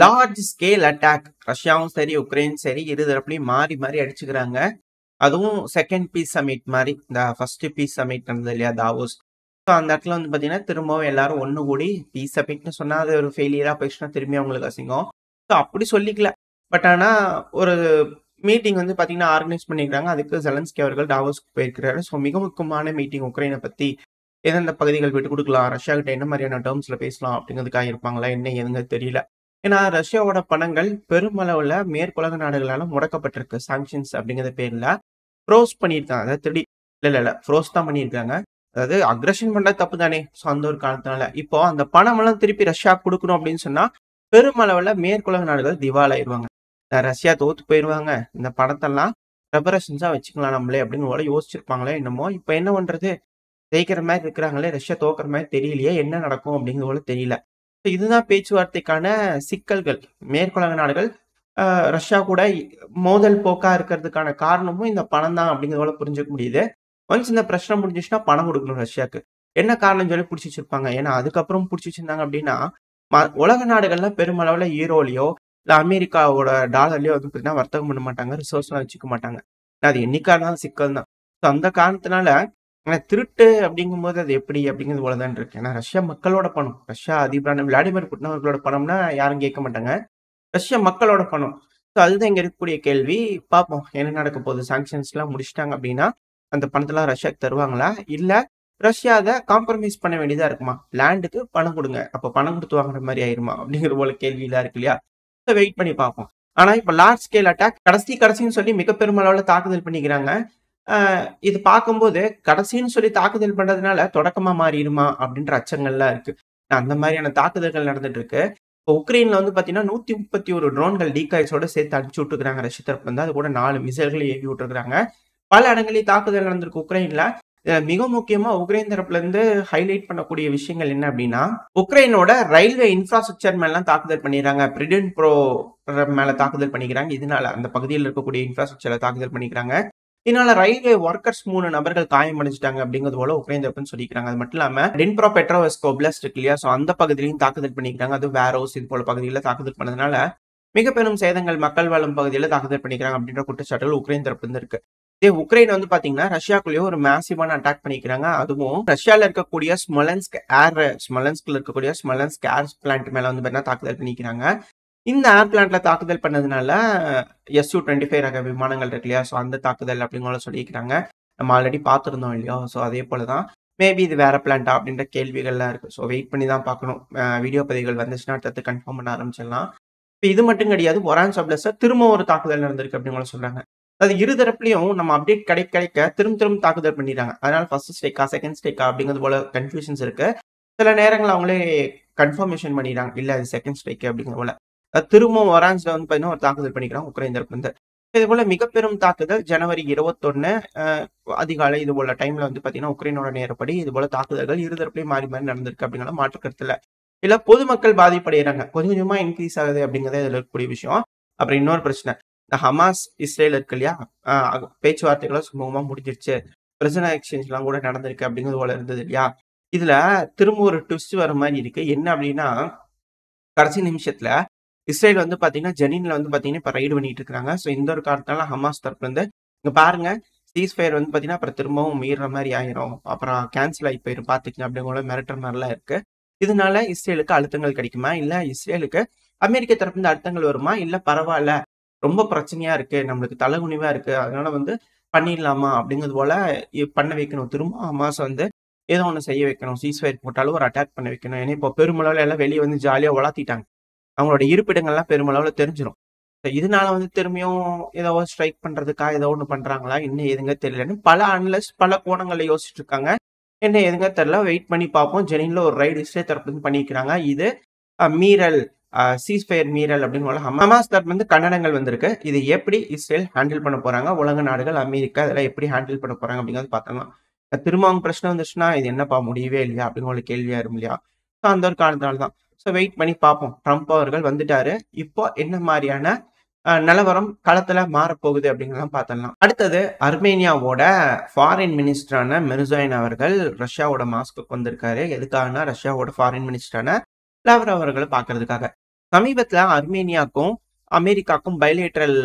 Large scale attack ரஷ்யாவும் சரி உக்ரைனும் சரி இரு தரப்புலையும் மாறி மாறி அடிச்சுக்கிறாங்க. அதுவும் செகண்ட் பீஸ் சமிட் மாதிரி இந்த ஃபர்ஸ்ட் பீஸ் சமிட் நடந்தது இல்லையா தாவோஸ். ஸோ அந்த இடத்துல வந்து பார்த்தீங்கன்னா திரும்பவும் எல்லாரும் ஒன்று கூடி பீஸ் சமிட்னு சொன்னால் அது ஒரு ஃபெயிலியராக போயிடுச்சுன்னா திரும்பி அவங்களுக்கு அசிங்கம். ஸோ அப்படி சொல்லிக்கல. பட் ஆனால் ஒரு மீட்டிங் வந்து பார்த்தீங்கன்னா ஆர்கனைஸ் பண்ணிக்கிறாங்க. அதுக்கு ஜெலன்ஸ்கி அவர்கள் டாவோஸ்க்கு போயிருக்கிறாரு. ஸோ மிக முக்கியமான மீட்டிங் உக்ரைனை பற்றி எந்தெந்த பகுதிகள் விட்டு கொடுக்கலாம், ரஷ்யா கிட்ட என்ன மாதிரியான டேர்ம்ஸ்ல பேசலாம் அப்படிங்கிறதுக்காக இருப்பாங்களா என்ன ஏதுங்க தெரியல. ஏன்னா ரஷ்யாவோட பணங்கள் பெருமளவுல மேற்குலக நாடுகளால முடக்கப்பட்டிருக்கு சாங்ஷன்ஸ் அப்படிங்கிற பேர்ல ஃப்ரோஸ் பண்ணியிருக்காங்க. அதாவது திருடி இல்ல ஃப்ரோஸ் தான் பண்ணியிருக்காங்க. அதாவது அக்ரஷன் பண்றது தப்பு தானே. ஸோ அந்த ஒரு காரணத்தினால இப்போ அந்த பணம் எல்லாம் திருப்பி ரஷ்யா கொடுக்கணும் அப்படின்னு சொன்னா பெருமளவுல மேற்குலக நாடுகள் திவாலாயிருவாங்க. ரஷ்யா தோத்து போயிருவாங்க. இந்த பணத்தெல்லாம் ரெபரேஷன்ஸா வச்சுக்கலாம் நம்மளே அப்படின்னு போல யோசிச்சிருப்பாங்களே என்னமோ. இப்போ என்ன பண்றது, ஜெயிக்கிற மாதிரி இருக்கிறாங்களே, ரஷ்யா தோக்குற மாதிரி தெரியலையே, என்ன நடக்கும் அப்படிங்கிறது போல தெரியல. இதுதான் பேச்சுவார்த்தைக்கான சிக்கல்கள். மேற்குலக நாடுகள் ரஷ்யா கூட மோதல் போக்கா இருக்கிறதுக்கான காரணமும் இந்த பணம் தான் அப்படிங்கிறது போல புரிஞ்சுக்க முடியுது. ஒன்ஸ் இந்த பிரச்சனை முடிஞ்சிச்சுன்னா பணம் கொடுக்கணும் ரஷ்யாவுக்கு. என்ன காரணம் சொல்லி பிடிச்சி வச்சிருப்பாங்க. ஏன்னா அதுக்கப்புறம் பிடிச்சி வச்சிருந்தாங்க அப்படின்னா உலக நாடுகள்ல பெருமளவுல ஈரோலையோ இல்ல அமெரிக்காவோட டாலர்லயோ வந்து பார்த்தீங்கன்னா வர்த்தகம் பண்ண மாட்டாங்க, ரிசோர்ஸ்லாம் வச்சுக்க மாட்டாங்க. அது என்னைக்கான சிக்கல் தான். ஸோ அந்த காரணத்தினால திருட்டு அப்படிங்கும்போது அது எப்படி அப்படிங்கிறது போலதான் இருக்கு. ஏன்னா ரஷ்யா மக்களோட பணம், ரஷ்யா அதிபரான விளாடிமிர் புட்டின் அவர்களோட பணம்னா யாரும் கேட்க மாட்டாங்க. ரஷ்யா மக்களோட பணம். ஸோ அதுதான் இங்க இருக்கக்கூடிய கேள்வி. பார்ப்போம் என்ன நடக்க போகுது. சாங்ஷன்ஸ் எல்லாம் முடிச்சிட்டாங்க அப்படின்னா அந்த பணத்தெல்லாம் ரஷ்யாவுக்கு தருவாங்களா, இல்ல ரஷ்யா அதை காம்ப்ரமைஸ் பண்ண வேண்டியதா இருக்குமா? லேண்டுக்கு பணம் கொடுங்க, அப்ப பணம் கொடுத்து வாங்குற மாதிரி ஆயிருமா அப்படிங்கிற போல கேள்வியெல்லாம் இருக்கு இல்லையா. வெயிட் பண்ணி பார்ப்போம். ஆனா இப்ப லார்ஜ் ஸ்கேல் அட்டாக் கடைசின்னு சொல்லி மிக பெருமளவுல தாக்குதல் பண்ணிக்கிறாங்க. இது பார்க்கும்போது கடைசின்னு சொல்லி தாக்குதல் பண்றதுனால தொடக்கமா மாறிடுமா அப்படின்ற அச்சங்கள்லாம் இருக்கு. அந்த மாதிரியான தாக்குதல்கள் நடந்துட்டு இருக்கு. இப்போ உக்ரைன்ல வந்து பாத்தீங்கன்னா 131 ட்ரோன்கள் டீகாய்ஸோட சேர்த்து அனுப்பிச்சு விட்டுருக்காங்க ரஷ்ய தரப்பு வந்து. அது கூட 4 மிசைல்களை ஏவி விட்டுருக்காங்க. பல இடங்களில் தாக்குதல் நடந்திருக்கு உக்ரைன்ல. மிக முக்கியமா உக்ரைன் தரப்புல இருந்து ஹைலைட் பண்ணக்கூடிய விஷயங்கள் என்ன அப்படின்னா, உக்ரைனோட ரயில்வே இன்ஃப்ராஸ்ட்ரக்சர் மேல தாக்குதல் பண்ணிடுறாங்க. பிரிடன் ப்ரோ மேல தாக்குதல் பண்ணிக்கிறாங்க. இதனால அந்த பகுதியில் இருக்கக்கூடிய இன்ஃப்ராஸ்ட்ரக்சர்ல தாக்குதல் பண்ணிக்கிறாங்க. இதனால ரயில்வே ஒர்க்கர்ஸ் 3 நபர்கள் காயமடைஞ்சிட்டாங்க அப்படிங்கிறது போல உக்ரைன் தரப்புன்னு சொல்லிக்கிறாங்க. அது மட்டும் இல்லாம டின்ப்ரோ பெட்ரோவெஸ்க் ஒப்லாஸ்ட் இருக்கு இல்லையா, சோ அந்த பகுதியிலையும் தாக்குதல் பண்ணிக்கிறாங்க. அது வேரோஸ் இது போல பகுதியில் தாக்குதல் பண்ணதுனால மிக பெரும் சேதங்கள் மக்கள் வாழும் பகுதியில் தாக்குதல் பண்ணிக்கிறாங்க அப்படின்ற குற்றச்சாட்டுகள் உக்ரைன் தரப்பு இருந்து இருக்கு. உக்ரைன் வந்து பாத்தீங்கன்னா ரஷ்யாக்குள்ளேயே ஒரு மேசிவான அட்டாக் பண்ணிக்கிறாங்க. அதுவும் ரஷ்யால இருக்கக்கூடிய ஸ்மலன்ஸ்க்ல இருக்கக்கூடிய ஸ்மலன்ஸ்க் ஏர் பிளான்ட் மேல வந்து பாத்தீங்கன்னா தாக்குதல் பண்ணிக்கிறாங்க. இந்த ஏர் பிளான்ட்ல தாக்குதல் பண்ணதுனால Su-25 ரக விமானங்கள் இருக்கு இல்லையா, ஸோ அந்த தாக்குதல் அப்படிங்கிற சொல்லியிருக்கிறாங்க. நம்ம ஆல்ரெடி பார்த்துருந்தோம் இல்லையா, ஸோ அதே போலதான் மேபி இது வேற பிளான்ட்டா அப்படின்ற கேள்விகள்லாம் இருக்கு. ஸோ வெயிட் பண்ணி தான் பார்க்கணும். வீடியோ பதிவுகள் வந்துச்சுன்னா அடுத்து கன்ஃபார்ம் பண்ண ஆரம்பிச்சிடலாம். இப்போ இது மட்டும் கிடையாது, ஒரான்ஸ் ஆப்லாஸ்ட்ல திரும்ப ஒரு தாக்குதல் நடந்திருக்கு அப்படிங்கிற சொல்றாங்க. அது இரு தரப்புலையும் நம்ம அப்டேட் கிடைக்க திரும்ப தாக்குதல் பண்ணிடுறாங்க. அதனால ஃபர்ஸ்ட் ஸ்டேக்கா செகண்ட் ஸ்டேக்கா அப்படிங்கிறது போல கன்ஃபியூஷன்ஸ் இருக்கு. சில நேரங்கள் அவங்களே கன்ஃபர்மேஷன் பண்ணிடுறாங்க, இல்ல அது செகண்ட் ஸ்டேக் அப்படிங்கிற போல. திரும்பவும் ஒரான்ஸ்ல வந்து பாத்தீங்கன்னா ஒரு தாக்குதல் பண்ணிக்கிறாங்க உக்ரைன் தரப்பு இருந்து. இது போல மிக பெரும் தாக்குதல் ஜனவரி 21 அதிகாலை இது போல டைம்ல வந்து பாத்தீங்கன்னா உக்ரைனோட நேரப்படி இது போல தாக்குதல்கள் இரு தரப்புலையும் மாறி மாறி நடந்திருக்கு அப்படிங்கிற மாற்று கருத்துல இல்ல. பொதுமக்கள் பாதிப்படைகிறாங்க, கொஞ்சம் கொஞ்சமா இன்க்ரீஸ் ஆகுது அப்படிங்கறது இதுல இருக்கக்கூடிய விஷயம். அப்புறம் இன்னொரு பிரச்சனை, இந்த ஹமாஸ் இஸ்ரேல் இருக்கு இல்லையா, பேச்சுவார்த்தைகளும் சுமூகமா முடிஞ்சிருச்சு, பிரிசனர் எக்ஸ்சேஞ்ச் எல்லாம் கூட நடந்திருக்கு அப்படிங்கிறது போல இருந்தது இல்லையா. இதுல திரும்ப ஒரு ட்விஸ்ட் வர மாதிரி இருக்கு. என்ன அப்படின்னா, கடைசி நிமிஷத்துல இஸ்ரேல் வந்து பாத்தீங்கன்னா ஜெனின்ல வந்து பாத்தீங்கன்னா இப்ப ரைடு பண்ணிட்டு இருக்காங்க. சோ இந்த ஒரு காரணத்தால ஹமாஸ் தரப்புல இருந்து இங்க பாருங்க சீஸ்ஃபயர் வந்து பாத்தீங்கன்னா அப்புறம் திரும்பவும் மீற மாதிரி ஆயிரும், அப்புறம் கேன்சல் ஆகி போயிரும் பாத்துக்கங்க அப்படிங்கிற மிரட்டுற மாதிரிலாம் இருக்கு. இதனால இஸ்ரேலுக்கு அழுத்தங்கள் கிடைக்குமா, இல்ல இஸ்ரேலுக்கு அமெரிக்க தரப்புல இருந்து அழுத்தங்கள் வருமா, இல்ல பரவாயில்ல ரொம்ப பிரச்சனையா இருக்கு, நம்மளுக்கு தலைகுனிவா இருக்கு, அதனால வந்து பண்ணிடலாமா அப்படிங்கிறது போல பண்ண வைக்கணும். திரும்ப ஹமாஸ் வந்து ஏதோ ஒண்ணு செய்ய வைக்கணும், சீஸ்ஃபயர் போட்டாலும் ஒரு அட்டாக் பண்ண வைக்கணும். ஏன்னா இப்போ பெருமளவுல எல்லாம் வெளியே வந்து ஜாலியா வளர்த்திட்டாங்க, அவங்களோட இருப்பிடங்கள்லாம் பெருமளவுல தெரிஞ்சிடும். இதனால வந்து திரும்பியும் ஏதோ ஸ்ட்ரைக் பண்றதுக்கா ஏதோ ஒண்ணு பண்றாங்களா, என்ன எதுங்க தெரியலன்னு பல அனலிஸ்ட் பல கோணங்கள்ல யோசிச்சுட்டு இருக்காங்க. என்ன எதுங்க தெரியல, வெயிட் பண்ணி பார்ப்போம். ஜெனின்ல ஒரு ரைடு இஸ்ரேல் தரப்புல இருந்து பண்ணிக்கிறாங்க. இது மீறல், சீஸ்ஃபயர் மீறல் அப்படின்னு ஹமாஸ் தரப்புல இருந்து கண்டனங்கள் வந்திருக்கு. இது எப்படி இஸ்ரேல் ஹேண்டில் பண்ண போறாங்க, உலக நாடுகள் அமெரிக்கா இதெல்லாம் எப்படி ஹேண்டில் பண்ண போறாங்க அப்படிங்கிறது பார்த்தோம்னா, திரும்ப அவங்க பிரச்சனை வந்துச்சுன்னா இது என்னப்பா முடியவே இல்லையா அப்படிங்கிற ஒரு கேள்வியா இருக்கும் இல்லையா. ஸோ அந்த ஒரு காரணத்தினால தான். ஸோ வெயிட் பண்ணி பார்ப்போம். ட்ரம்ப் அவர்கள் வந்துட்டாரு. இப்போ என்ன மாதிரியான நிலவரம் களத்துல மாறப்போகுது அப்படிங்கிறதெல்லாம் பார்த்துடலாம். அடுத்தது அர்மேனியாவோட ஃபாரின் மினிஸ்டரான மிர்சோயன் அவர்கள் ரஷ்யாவோட மாஸ்குக்கு வந்திருக்காரு. எதுக்காகனா ரஷ்யாவோட ஃபாரின் மினிஸ்டரான லவ்ரவ் அவர்களை பார்க்கறதுக்காக. சமீபத்துல அர்மேனியாக்கும், அமெரிக்காக்கும் பைலேட்டரல்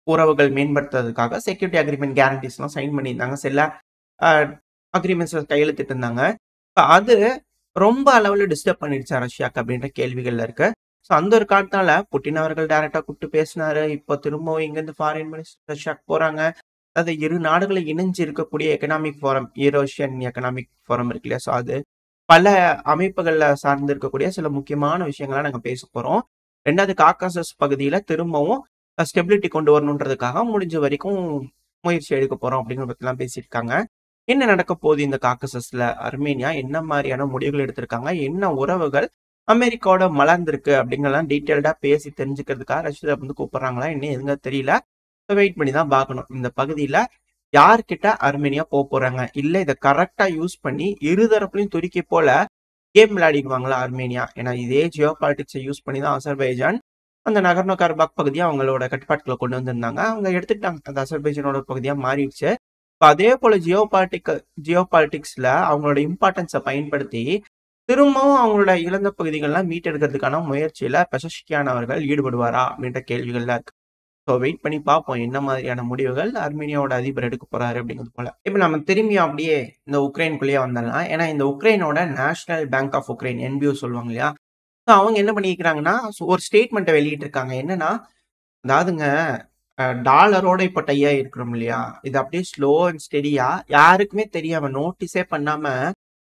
உறவுகள் மேம்படுத்துறதுக்காக செக்யூரிட்டி அக்ரீமெண்ட் கேரண்டிஸ்லாம் சைன் பண்ணியிருந்தாங்க. சில அ அக்ரீமெண்ட்ஸ்ல கையெழுத்திட்டு இருந்தாங்க. அது ரொம்ப அளவுல டிஸ்டர்ப் பண்ணிடுச்சா ரஷ்யாக்கு அப்படின்ற கேள்விகள் இருக்கு. ஸோ அந்த ஒரு காரணத்தால புட்டின் அவர்கள் டைரக்ட்டா கூப்பிட்டு பேசினாரு. இப்போ திரும்பவும் இங்கேருந்து ஃபாரின் மினிஸ்டர் ரஷ்யாக்கு போறாங்க. அது இரு நாடுகளும் இணைஞ்சு இருக்கக்கூடிய எக்கனாமிக் ஃபோரம், யூரோஷியன் எக்கனாமிக் ஃபோரம் இருக்கு இல்லையா? ஸோ அது பல அமைப்புகள்ல சார்ந்து இருக்கக்கூடிய சில முக்கியமான விஷயங்கள நாங்க பேசப் போறோம். 2வது காக்காசஸ் பகுதியில திரும்பவும் ஸ்டெபிலிட்டி கொண்டு வரணுன்றதுக்காக முடிஞ்ச வரைக்கும் முயற்சி எடுக்கப் போறோம் அப்படிங்கிறத பத்திலாம் பேசியிருக்காங்க. என்ன நடக்கப் போகுது இந்த காக்கசஸ்ல? அர்மேனியா என்ன மாரியான முடிவுகள் எடுத்திருக்காங்க? என்ன உறவுகள் அமெரிக்காவோட மலர்ந்திருக்கு அப்படிங்கறதெல்லாம் டீட்டெயில்டா பேசி தெரிஞ்சுக்கிறதுக்காக ரஷ்யா வந்து கூப்பிடுறாங்களா? இன்னும் எதுங்க தெரியல. வெயிட் பண்ணி தான் பார்க்கணும். இந்த பகுதியில யார்கிட்ட அர்மேனியா போறாங்க? இல்ல இத கரெக்ட்டா யூஸ் பண்ணி இரு தரப்புலயும் துருக்கி போல கேம் விளையாடிடுவாங்களா அர்மேனியா? ஏன்னா இதே ஜியோ பாலிடிக்ஸை யூஸ் பண்ணி தான் அசர்பைஜான் அந்த நகர்னோ கர்பாக் பகுதியை அவங்களோட கட்டுப்பாட்டுக்குள்ள கொண்டு வந்திருந்தாங்க. அவங்க எடுத்துக்கிட்டாங்க. அது அசர்பைஜானோட பகுதியா மாறிடுச்சு. இப்ப அதே போல ஜியோ பாலிடிக்ஸ்ல அவங்களோட இம்பார்ட்டன்ஸை பயன்படுத்தி திரும்பவும் அவங்களோட இழந்த பகுதிகள்லாம் மீட்டெடுக்கிறதுக்கான முயற்சியில பெஷஷ்கியான் அவர்கள் ஈடுபடுவாரா அப்படின்ற கேள்விகள்லாம் இருக்கு. ஸோ வெயிட் பண்ணி பார்ப்போம் என்ன மாதிரியான முடிவுகள் அர்மேனியாவோட அதிபர் எடுக்க போறாரு அப்படிங்கிறது போல. இப்போ நம்ம திரும்பி அப்படியே இந்த உக்ரைனுக்குள்ளேயே வந்துடலாம். ஏன்னா இந்த உக்ரைனோட national bank of Ukraine NBU சொல்லுவாங்க இல்லையா? ஸோ அவங்க என்ன பண்ணிக்கிறாங்கன்னா ஒரு ஸ்டேட்மெண்ட்டை வெளியிட்டிருக்காங்க. என்னன்னா, அதாவதுங்க டாலரோட இப்போ டையா இருக்கிறோம் இல்லையா? இது அப்படியே ஸ்லோ அண்ட் ஸ்டெடியா யாருக்குமே தெரியாம நோட்டீஸே பண்ணாம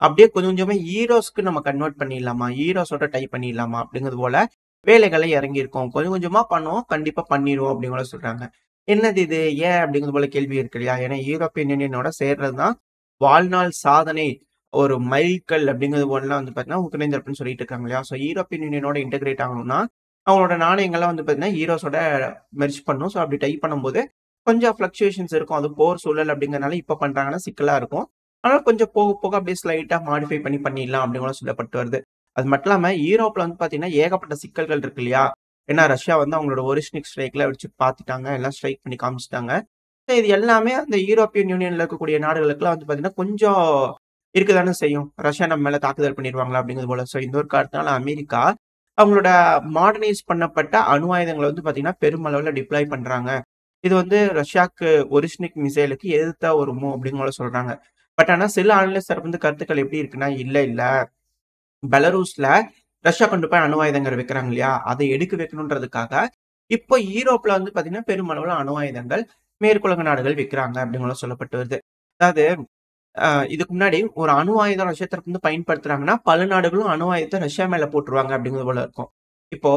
அப்படியே கொஞ்சம் கொஞ்சமா ஈரோஸ்க்கு நம்ம கன்வெர்ட் பண்ணிடலாமா? ஈரோஸோட டைப் பண்ணிடலாமா? அப்படிங்கிறது போல வேலைகளை இறங்கியிருக்கோம். கொஞ்சம் கொஞ்சமா பண்ணுவோம். கண்டிப்பா பண்ணிருவோம் அப்படிங்கிற சொல்றாங்க. என்னது இது? ஏன் அப்படிங்கிறது போல கேள்வி இருக்கு இல்லையா? ஏன்னா யூரோப்பியன் யூனியனோட சேர்றது தான் வாழ்நாள் சாதனை. ஒரு மைல்கல் அப்படிங்கிறது போலலாம் வந்து பார்த்தீங்கன்னா, உக்ரைன் தரப்புன்னு சொல்லிட்டு இருக்காங்க இல்லையா? ஸோ யூரோப்பியன் யூனியனோட இன்டகிரேட் ஆகணும்னா, அவங்களோட நாணயங்கள்லாம் வந்து பார்த்தீங்கன்னா, ஈரோஸோட மெர்ஜ் பண்ணணும். ஸோ அப்படி டைப் பண்ணும்போது கொஞ்சம் ஃப்ளக்சுவேஷன்ஸ் இருக்கும். அது போர் சூழல் அப்படிங்கிறனால இப்ப பண்றாங்கன்னா சிக்கலா இருக்கும். ஆனா கொஞ்சம் போக போக அப்படியே ஸ்லைட்டா மாடிஃபை பண்ணிடலாம் அப்படிங்கிற சொல்லப்பட்டு வருது. அது மட்டும் இல்லாம யூரோப்ல வந்து பார்த்தீங்கன்னா, ஏகப்பட்ட சிக்கல்கள் இருக்கு இல்லையா? ஏன்னா ரஷ்யா வந்து அவங்களோட ஒரிஷ்னிக் ஸ்ட்ரைக்ல வச்சு பார்த்துட்டாங்க. எல்லாம் ஸ்ட்ரைக் பண்ணி காமிச்சுட்டாங்க. ஸோ இது எல்லாமே அந்த யூரோப்பியன் யூனியன்ல இருக்கக்கூடிய நாடுகளுக்குலாம் வந்து பார்த்தீங்கன்னா, கொஞ்சம் இருக்கதானே செய்யும். ரஷ்யா நம்ம மேல தாக்குதல் பண்ணிருவாங்களா அப்படிங்கிறது போல. ஸோ இந்த ஒரு காரணத்தினால அமெரிக்கா அவங்களோட மாடர்னைஸ் பண்ணப்பட்ட அணு ஆயுதங்கள வந்து பார்த்தீங்கன்னா, பெருமளவுல டிப்ளாய் பண்றாங்க. இது வந்து ரஷ்யாக்கு ஒரிஷ்னிக் மிசைலுக்கு எதிர்த்தா ஒரு மூவ் அப்படின்னு போல சொல்றாங்க. பட் ஆனா சில அனலிஸ்ட் தரப்பு வந்து கருத்துக்கள் எப்படி இருக்குன்னா, இல்ல பெலரூஸ்ல ரஷ்யா கொண்டு போய் அணு ஆயுதங்கள் வைக்கிறாங்க இல்லையா? அதை எடுக்க வைக்கணுன்றதுக்காக, இப்போ ஈரோப்ல வந்து பார்த்தீங்கன்னா, பெருமளவுல அணு ஆயுதங்கள் மேற்குலக நாடுகள் விக்கிறாங்க அப்படின்னுலாம் சொல்லப்பட்டு வருது. அதாவது இதுக்கு முன்னாடி ஒரு அணு ஆயுதம் ரஷ்யா தரப்பு வந்து பயன்படுத்துறாங்கன்னா, பல நாடுகளும் அணு ஆயுதத்த ரஷ்யா மேல போட்டுருவாங்க அப்படிங்கிறது போல இருக்கும். இப்போ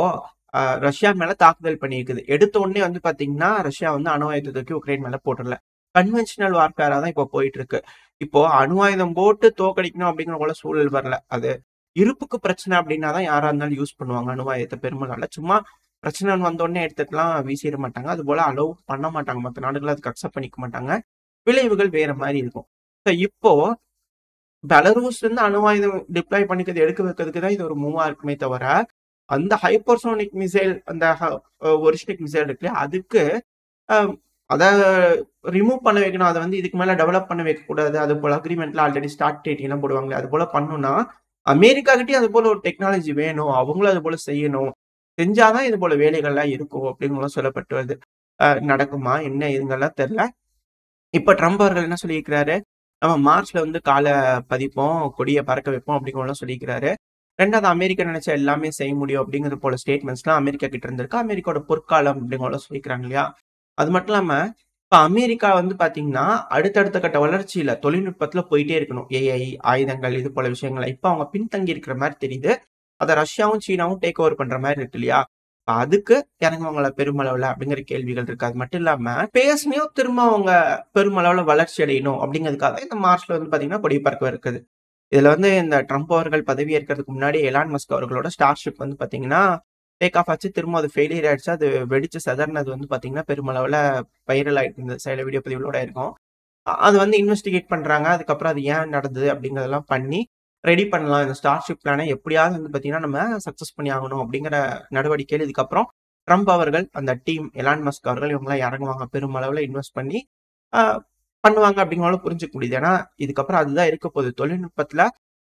ரஷ்யா மேல தாக்குதல் பண்ணியிருக்குது. எடுத்த உடனே வந்து பார்த்தீங்கன்னா, ரஷ்யா வந்து அணு ஆயுதத்த தூக்கி உக்ரைன் மேல போட்டுறல. கன்வென்ஷனல் வார்ஃபேரா தான் இப்போ போயிட்டு இருக்கு. இப்போ அணு ஆயுதம் போட்டு தோற்கடிக்கணும் அப்படிங்கிற போல சூழல் வரல. அது இருப்புக்கு பிரச்சனை அப்படின்னா தான் யாரா இருந்தாலும் யூஸ் பண்ணுவாங்க அணு ஆயுதத்த பெரும்பாலான. சும்மா பிரச்சனைன்னு வந்த உடனே எடுத்துட்டுலாம் வீசிற மாட்டாங்க. அதுபோல அலோவ் பண்ண மாட்டாங்க. மத்த நாடுகள் அதுக்கு அக்செப்ட் பண்ணிக்க மாட்டாங்க. விளைவுகள் வேற மாரி இருக்கும். ஸோ இப்போ பெலரூஸ்ல இருந்து அணு ஆயுதம் டிப்ளாய் பண்ணிக்கிறது எடுக்க வைக்கிறதுக்கு தான் இது ஒரு மூவா இருக்குமே தவிர, அந்த ஹைப்பர்சோனிக் மிசைல் அந்த ஒரிஸ்டிக் மிசைல் இருக்கு இல்லையா? அதுக்கு அ அத ரிமூவ் பண்ண வைக்கணும். அத வந்து இதுக்கு மேல டெவலப் பண்ண வைக்கக்கூடாது. அது போல அக்ரீமெண்ட்ல ஆல்ரெடி ஸ்டார்ட் டேட் எல்லாம் போடுவாங்களே, அது போல பண்ணணும்னா, அமெரிக்கா கிட்டயும் அது போல ஒரு டெக்னாலஜி வேணும். அவங்களும் அது போல செய்யணும். செஞ்சா தான் இது போல வேலைகள்லாம் இருக்கும் அப்படின்னுலாம் சொல்லப்பட்டு வருது. நடக்குமா? என்ன ஏதுங்கலாம் தெரியல. இப்ப ட்ரம்ப் அவர்கள் என்ன சொல்லியிருக்கிறாரு? நம்ம மார்ச்ல வந்து கால பதிப்போம், கொடிய பறக்க வைப்போம் அப்படிங்கிறதெல்லாம் சொல்லியிருக்கிறாரு. 2வது அமெரிக்கா நினைச்சா எல்லாமே செய்ய முடியும் அப்படிங்கிறது போல ஸ்டேட்மெண்ட்ஸ்லாம் அமெரிக்கா கிட்ட இருந்திருக்கு. அமெரிக்காவோட பொற்காலம் அப்படிங்கிறதெல்லாம் சொல்லிக்கிறாங்க இல்லையா? அது மட்டும் இல்லாம, இப்ப அமெரிக்கா வந்து பார்த்தீங்கன்னா, அடுத்தடுத்த கட்ட வளர்ச்சியில தொழில்நுட்பத்துல போயிட்டே இருக்கணும். ஏஐ, ஆயுதங்கள் இது போல விஷயங்கள. இப்ப அவங்க பின்தங்கி இருக்கிற மாரி தெரியுது. அத ரஷ்யாவும், சீனாவும் டேக் ஓவர் பண்ற மாரி இருக்கு இல்லையா? அதுக்கு இறங்குவாங்களா பெருமளவுல அப்படிங்கிற கேள்விகள் இருக்கு. அது மட்டும் இல்லாம பேஸ்லயும் திரும்ப அவங்க பெருமளவுல வளர்ச்சி அடையணும் அப்படிங்கிறதுக்காக இந்த மார்ச்ல வந்து பாத்தீங்கன்னா கொடி பறக்க இருக்குது. இதுல வந்து இந்த ட்ரம்ப் அவர்கள் பதவி ஏற்கிறதுக்கு முன்னாடி எலான் மஸ்க் அவர்களோட ஸ்டார்ஷிப் வந்து பாத்தீங்கன்னா டேக் ஆஃப் ஆச்சு. திரும்ப அது ஃபெயிலியர் ஆயிடுச்சு. அது வெடிச்சு சிதறினது வந்து பாத்தீங்கன்னா பெருமளவுல வைரல் ஆயிட்டு இருந்தது. சில வீடியோ பதிவுகளோட இருக்கும். அது வந்து இன்வெஸ்டிகேட் பண்றாங்க. அதுக்கப்புறம் அது ஏன் நடந்தது அப்படிங்கிறதெல்லாம் பண்ணி ரெடி பண்ணலாம். இந்த ஸ்டார்ஷிப் பிளான எப்படியாவது வந்து பார்த்தீங்கன்னா, நம்ம சக்சஸ் பண்ணி ஆகணும் அப்படிங்கிற நடவடிக்கையில இதுக்கப்புறம் ட்ரம்ப் அவர்கள், அந்த டீம் எலான் மஸ்க் அவர்கள் இவங்கலாம் இறங்குவாங்க. பெருமளவுல இன்வெஸ்ட் பண்ணி அ பண்ணுவாங்க அப்படிங்கிறனால புரிஞ்சுக்க முடியுது. ஏன்னா, இதுக்கப்புறம் அதுதான் இருக்க போகுது. தொழில்நுட்பத்துல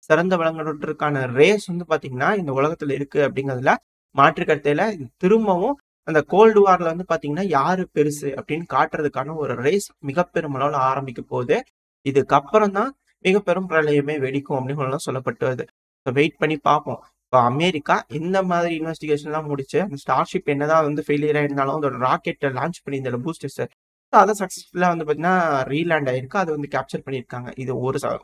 சிறந்து விளங்குறதுக்கான ரேஸ் வந்து பார்த்தீங்கன்னா, இந்த உலகத்துல இருக்கு அப்படிங்கிறதுல மாற்று கருத்தே இல்ல. திரும்பவும் அந்த கோல்டு வார்ல வந்து பாத்தீங்கன்னா, யாரு பெருசு அப்படின்னு காட்டுறதுக்கான ஒரு ரேஸ் மிக பெருமளவுல ஆரம்பிக்க போகுது. இதுக்கப்புறம் தான் மிக பெரும் பிரளயமே வெடிக்கும் அப்படின்னு சொல்லப்பட்டு வருது. வெயிட் பண்ணி பார்ப்போம். இப்ப அமெரிக்கா இந்த மாதிரி இன்வெஸ்டிகேஷன்லாம் முடிச்சு, அந்த ஸ்டார்ஷிப் என்னதான் வந்து ஃபெயிலியர் ஆயிருந்தாலும், அதோட ராக்கெட்ட லான்ச் பண்ணி இந்த பூஸ்டர்ஸ அத சக்சஸ்ஃபுல்லா வந்து பார்த்தீங்கன்னா, ரீலேண்ட் ஆயிருக்கு. அத வந்து கேப்சர் பண்ணியிருக்காங்க. இது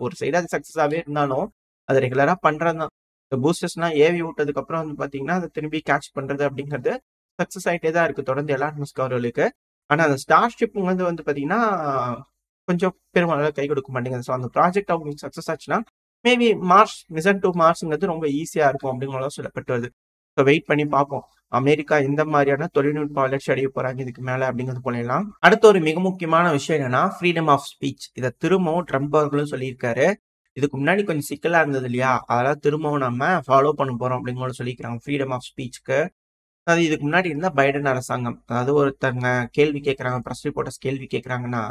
ஒரு சைடு அது சக்சஸாவே இருந்தாலும், அது ரெகுலரா பண்றது தான். இந்த பூஸ்டர்ஸ்லாம் ஏவி விட்டதுக்கு அப்புறம் வந்து பார்த்தீங்கன்னா, அத திரும்பி கேட்ச் பண்றது அப்படிங்கிறது சக்சஸ் ஆயிட்டே தான் இருக்கு. தொடர்ந்து எலான் மஸ்க் அவர்களுக்கு. ஆனா அந்த ஸ்டார்ஷிப் வந்து பார்த்தீங்கன்னா, கொஞ்சம் பெருமளவுல கை கொடுக்க மாட்டேங்குது. ஸோ அந்த ப்ராஜெக்ட் அவங்களுக்கு சக்சஸ் ஆச்சுன்னா, மேபி மார்ஸ் மிஷன் டூ மார்ஸ்ங்கிறது ரொம்ப ஈஸியா இருக்கும் அப்படிங்கிறதும் சொல்லப்பட்டு வருது. ஸோ வெயிட் பண்ணி பார்ப்போம். அமெரிக்கா எந்த மாதிரியான தொழில்நுட்ப வளர்ச்சி அடைய போறாங்க இதுக்கு மேல அப்படிங்கிறது போலாம். அடுத்த ஒரு மிக முக்கியமான விஷயம் என்னன்னா, ஃப்ரீடம் ஆஃப் ஸ்பீச். இத திரும்பவும் ட்ரம்ப் அவர்களும் சொல்லியிருக்காரு. இதுக்கு முன்னாடி கொஞ்சம் சிக்கலா இருந்தது இல்லையா? அதெல்லாம் திரும்பவும் நம்ம ஃபாலோ பண்ண போறோம் அப்படிங்கிறத சொல்லிக்கிறாங்க. ஃப்ரீடம் ஆஃப் ஸ்பீச்க்கு. அது இதுக்கு முன்னாடி இருந்த பைடன் அரசாங்கம். அதாவது ஒருத்தங்க கேள்வி கேட்கறாங்க, பிரஸ் ரிப்போர்ட்டர்ஸ் கேள்வி கேட்கறாங்கன்னா,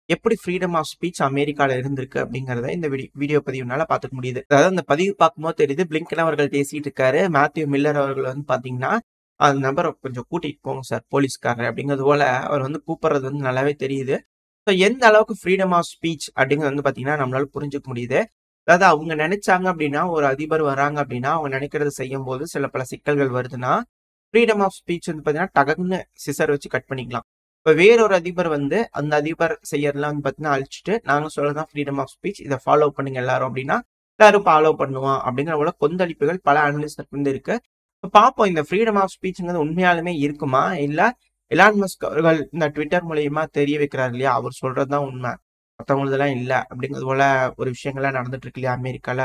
எப்படி ஃப்ரீடம் ஆஃப் ஸ்பீச் அமெரிக்கால இருந்திருக்கு அப்படிங்கிறத இந்த வீடியோ பதிவுனால பார்த்துக்க முடியுது. அதாவது அந்த பதிவு பார்க்கும்போது தெரியுது, பிளிங்கன் அவர்கள் பேசிட்டு இருக்காரு. மேத்யூ மில்லர் அவர்கள் வந்து பார்த்தீங்கன்னா, அந்த நபர கொஞ்சம் கூட்டிட்டு போங்க சார் போலீஸ்காரர் அப்படிங்கிறது போல அவர் வந்து கூப்பிடுறது வந்து நல்லாவே தெரியுது. ஸோ எந்த அளவுக்கு ஃப்ரீடம் ஆஃப் ஸ்பீச் அப்படிங்கிறது வந்து பார்த்தீங்கன்னா, நம்மளால புரிஞ்சுக்க முடியுது. அதாவது அவங்க நினைச்சாங்க அப்படின்னா, ஒரு அதிபர் வராங்க அப்படின்னா, அவங்க நினைக்கிறத செய்யும்போது சில பல சிக்கல்கள் வருதுன்னா, ஃப்ரீடம் ஆஃப் ஸ்பீச் வந்து பார்த்தீங்கன்னா, டகக்குன்னு சிசர் வச்சு கட் பண்ணிக்கலாம். இப்ப வேறொரு அதிபர் வந்து, அந்த அதிபர் செய்யறதெல்லாம் வந்து பார்த்தீங்கன்னா அழிச்சுட்டு, நாங்க சொல்றதுதான் ஃப்ரீடம் ஆஃப் ஸ்பீச். இத ஃபாலோ பண்ணுங்க எல்லாரும் அப்படின்னா, எல்லாரும் ஃபாலோ பண்ணுவான் அப்படிங்கிற போல கொந்தளிப்புகள் பல அனலிஸ்ட் வந்து இருக்கு. இப்ப பார்ப்போம் இந்த ஃப்ரீடம் ஆஃப் ஸ்பீச்ங்கிறது உண்மையாலுமே இருக்குமா? இல்ல எலான் மஸ்க் அவர்கள் இந்த ட்விட்டர் மூலியமா தெரிய வைக்கிறார் இல்லையா? அவர் சொல்றதுதான் உண்மை. மத்தவங்களதெல்லாம் இல்ல அப்படிங்கிறது போல ஒரு விஷயங்கள்லாம் நடந்துட்டு இருக்கு இல்லையா அமெரிக்கால.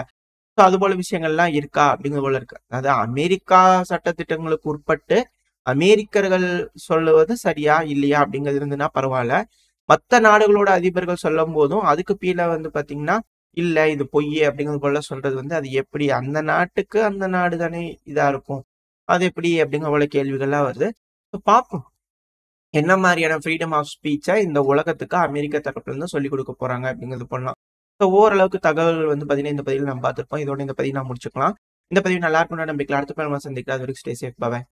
ஸோ அது போல விஷயங்கள்லாம் இருக்கா அப்படிங்கிறது போல இருக்கு. அதாவது அமெரிக்கா சட்டதிட்டங்களுக்கு உட்பட்டு அமெரிக்கர்கள் சொல்லுவது சரியா இல்லையா அப்படிங்கிறது இருந்துன்னா பரவாயில்ல. மத்த நாடுகளோட அதிபர்கள் சொல்லும் போதும் அதுக்கு கீழ வந்து பாத்தீங்கன்னா, இல்ல இது பொய் அப்படிங்கிறது போல சொல்றது வந்து அது எப்படி அந்த நாட்டுக்கு அந்த நாடு தானே இதா இருக்கும். அது எப்படி அப்படிங்கிற போல கேள்விகள்லாம் வருது. பார்ப்போம். என்ன மாதிரியான ஃப்ரீடம் ஆஃப் ஸ்பீச்ச இந்த உலகத்துக்கு அமெரிக்க தரப்புல இருந்து சொல்லிக் கொடுக்க போறாங்க அப்படிங்கிறது பண்ணலாம். ஓரளவுக்கு தகவல்கள் வந்து பாத்தீங்கன்னா, இந்த பதிவில் நம்ம பார்த்திருப்போம். இதோட இந்த பதிவை நான் முடிச்சுக்கலாம். இந்த பதிவு நல்லா இருக்கும்னு நம்பிக்கையில அடுத்த பதிவு சந்திக்கலாம். அது வரைக்கும் ஸ்டே சேஃப். பாய்.